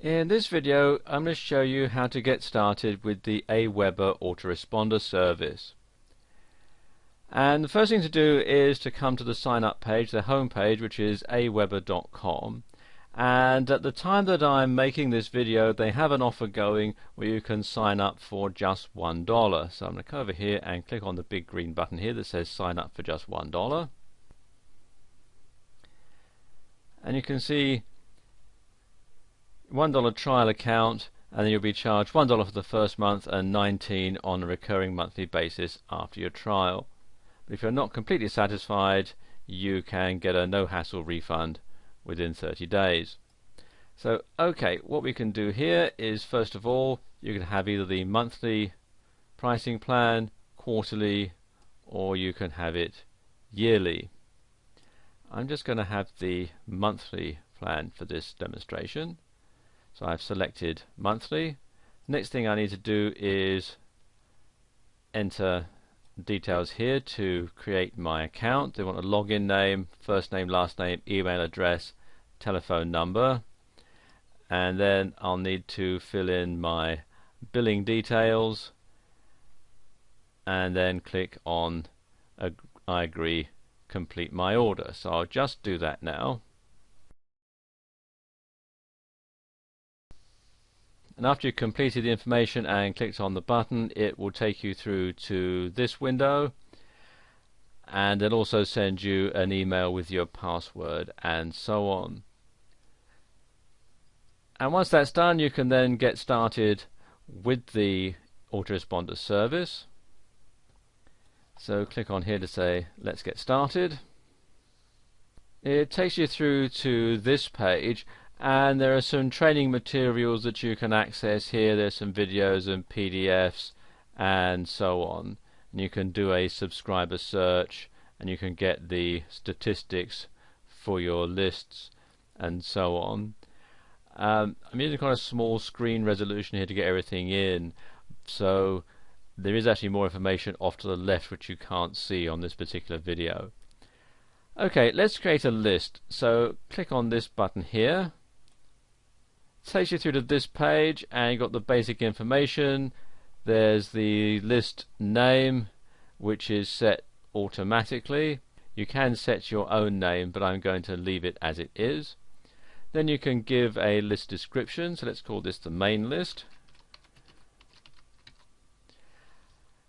In this video, I'm going to show you how to get started with the AWeber Autoresponder service. And the first thing to do is to come to the sign up page, the home page, which is aweber.com. And at the time that I'm making this video, they have an offer going where you can sign up for just $1. So I'm going to come over here and click on the big green button here that says sign up for just $1. And you can see $1 trial account, and then you'll be charged $1 for the first month and $19 on a recurring monthly basis after your trial. But if you're not completely satisfied, you can get a no-hassle refund within 30 days. So okay, what we can do here is, first of all, you can have either the monthly pricing plan, quarterly, or you can have it yearly. I'm just going to have the monthly plan for this demonstration. So I've selected monthly. Next thing I need to do is enter details here to create my account. They want a login name, first name, last name, email address, telephone number, and then I'll need to fill in my billing details and then click on I agree, complete my order. So I'll just do that now. And after you've completed the information and clicked on the button, it will take you through to this window, and it'll also send you an email with your password and so on. And once that's done, you can then get started with the Autoresponder service. So click on here to say let's get started. It takes you through to this page, and there are some training materials that you can access here. There's some videos and PDFs and so on. And you can do a subscriber search, and you can get the statistics for your lists and so on. I'm using kind of small screen resolution here to get everything in, so there is actually more information off to the left which you can't see on this particular video. Okay, let's create a list. So click on this button here. Takes you through to this page, and you've got the basic information. There's the list name, which is set automatically. You can set your own name, but I'm going to leave it as it is. Then you can give a list description, so let's call this the main list.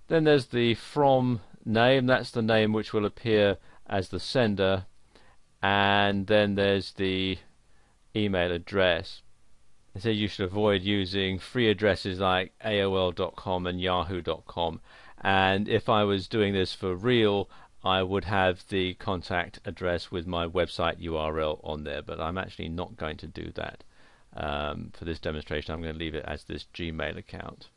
Then there's the from name, that's the name which will appear as the sender, and then there's the email address. They say you should avoid using free addresses like AOL.com and Yahoo.com, and if I was doing this for real, I would have the contact address with my website URL on there, but I'm actually not going to do that for this demonstration. I'm going to leave it as this Gmail account.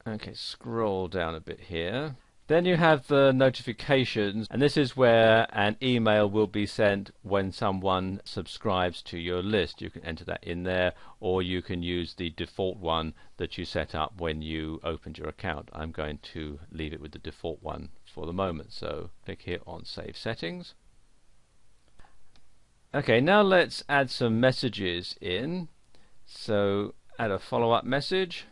Okay, scroll down a bit here. Then you have the notifications, and this is where an email will be sent when someone subscribes to your list. You can enter that in there, or you can use the default one that you set up when you opened your account. I'm going to leave it with the default one for the moment, so click here on Save Settings. Okay, now let's add some messages in. So add a follow-up message.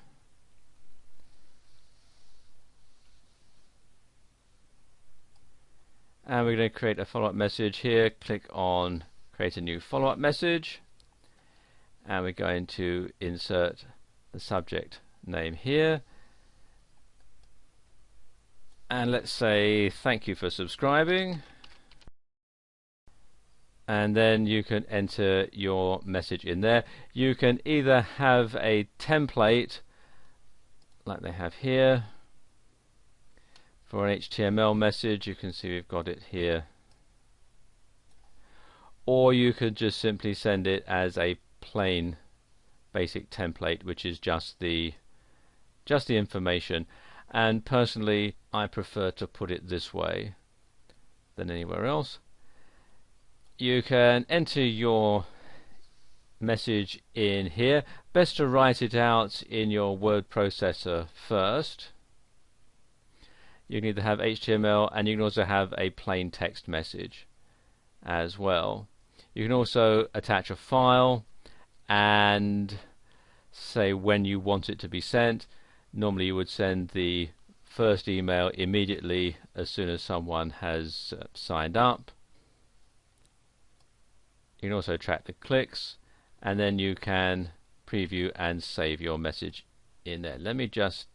And we're going to create a follow-up message here. Click on create a new follow-up message, and we're going to insert the subject name here, and let's say thank you for subscribing, and then you can enter your message in there. You can either have a template like they have here for an HTML message. You can see we've got it here, or you could just simply send it as a plain basic template, which is just the information. And personally, I prefer to put it this way than anywhere else. You can enter your message in here. Best to write it out in your word processor first. You can either have HTML, and you can also have a plain text message as well. You can also attach a file, and say when you want it to be sent. Normally you would send the first email immediately as soon as someone has signed up. You can also track the clicks, and then you can preview and save your message in there. Let me just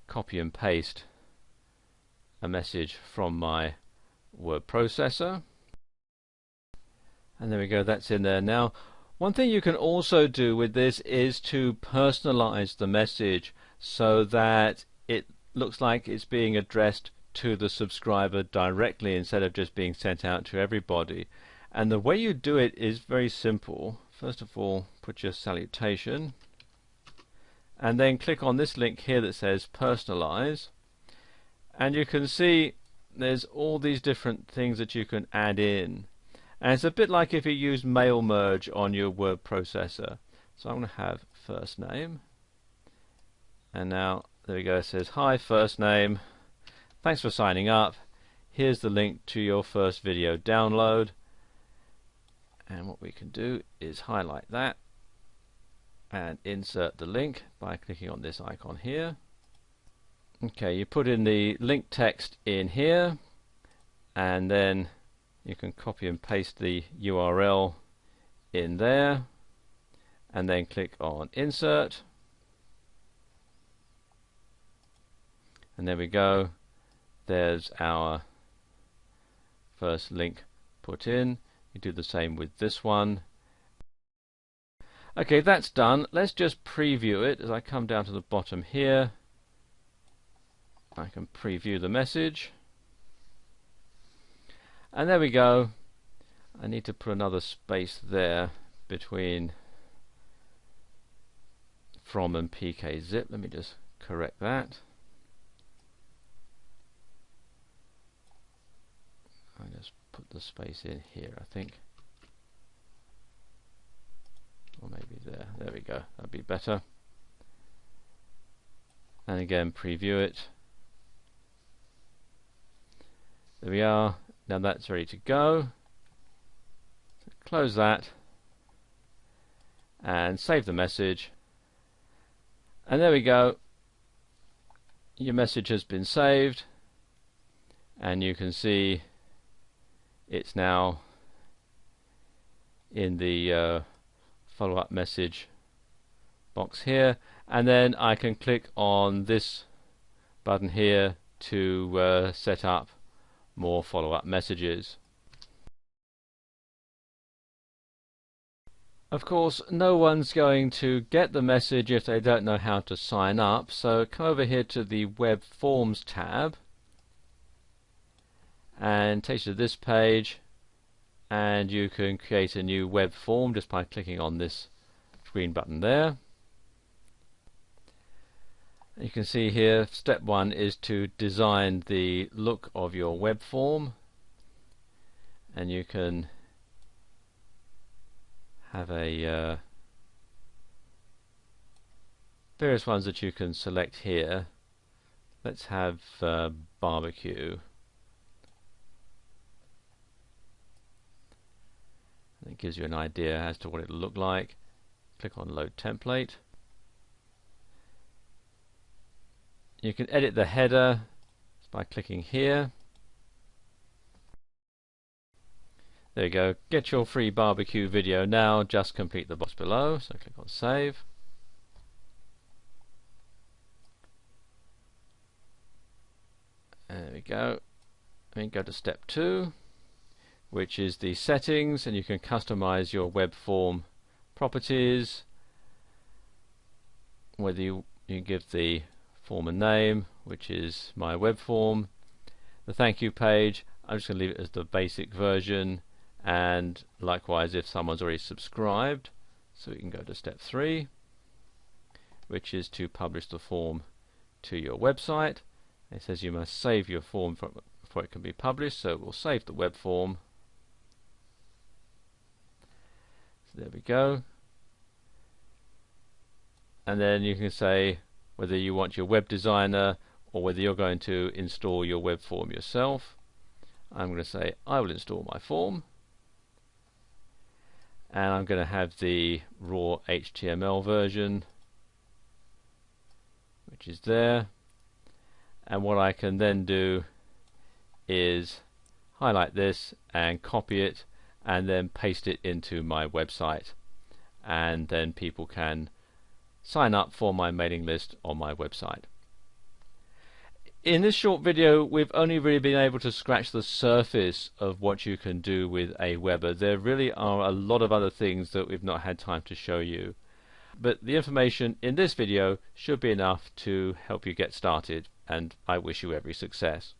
copy and paste a message from my word processor, and there we go, that's in there now. One thing you can also do with this is to personalize the message so that it looks like it's being addressed to the subscriber directly instead of just being sent out to everybody. And the way you do it is very simple. First of all, put your salutation and then click on this link here that says personalize, and you can see there's all these different things that you can add in, and it's a bit like if you use mail merge on your word processor. So I'm going to have first name, and now there we go, it says hi first name, thanks for signing up, here's the link to your first video download. And what we can do is highlight that and insert the link by clicking on this icon here. Okay, you put in the link text in here, and then you can copy and paste the URL in there, and then click on insert, and there we go, there's our first link put in. You do the same with this one. Okay, that's done. Let's just preview it. As I come down to the bottom here, I can preview the message, and there we go. I need to put another space there between from and pkzip. Let me just correct that. I just put the space in here, I think, or maybe there. There we go, that'd be better. And again, preview it. There we are. Now that's ready to go. Close that and save the message, and there we go, your message has been saved, and you can see it's now in the follow-up message box here, and then I can click on this button here to set up more follow-up messages. Of course, no one's going to get the message if they don't know how to sign up, so come over here to the Web Forms tab and takes you to this page, and you can create a new web form just by clicking on this green button there. You can see here step 1 is to design the look of your web form, and you can have a various ones that you can select here. Let's have barbecue. It gives you an idea as to what it will look like. Click on load template. You can edit the header by clicking here. There you go, get your free barbecue video now, just complete the box below, so click on save. There we go. And go to step 2, which is the settings, and you can customize your web form properties, whether you give the form a name, which is my web form. The thank you page, I'm just going to leave it as the basic version, and likewise if someone's already subscribed. So we can go to step 3, which is to publish the form to your website. It says you must save your form before it can be published, so we'll save the web form. So there we go. And then you can say whether you want your web designer or whether you're going to install your web form yourself. I'm going to say I will install my form, and I'm going to have the raw HTML version, which is there. And what I can then do is highlight this and copy it and then paste it into my website, and then people can sign up for my mailing list on my website. In this short video, we've only really been able to scratch the surface of what you can do with AWeber. There really are a lot of other things that we've not had time to show you, but the information in this video should be enough to help you get started, and I wish you every success.